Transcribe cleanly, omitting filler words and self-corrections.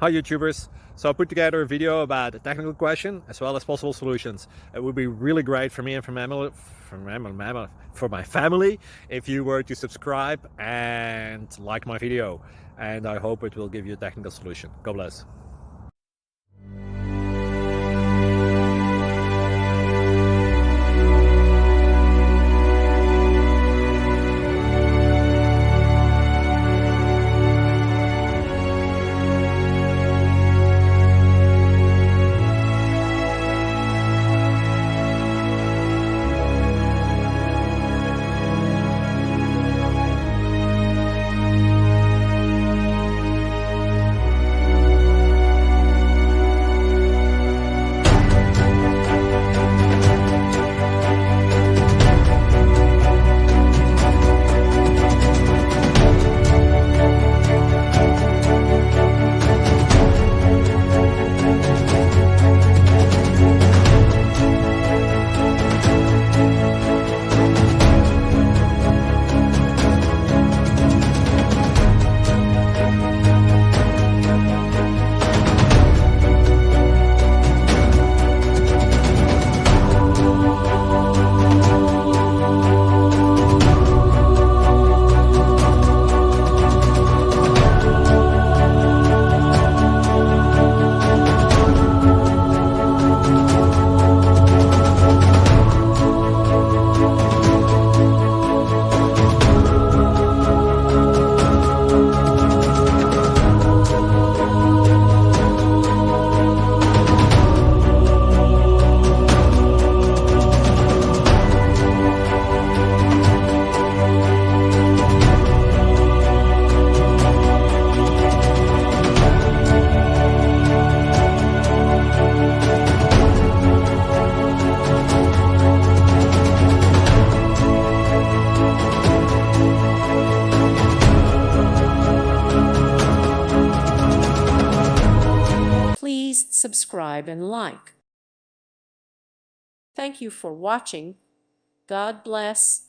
Hi YouTubers! So I put together a video about a technical question as well as possible solutions. It would be really great for me and for my family if you were to subscribe and like my video, and I hope it will give you a technical solution. God bless. Please subscribe and like. Thank you for watching. God bless.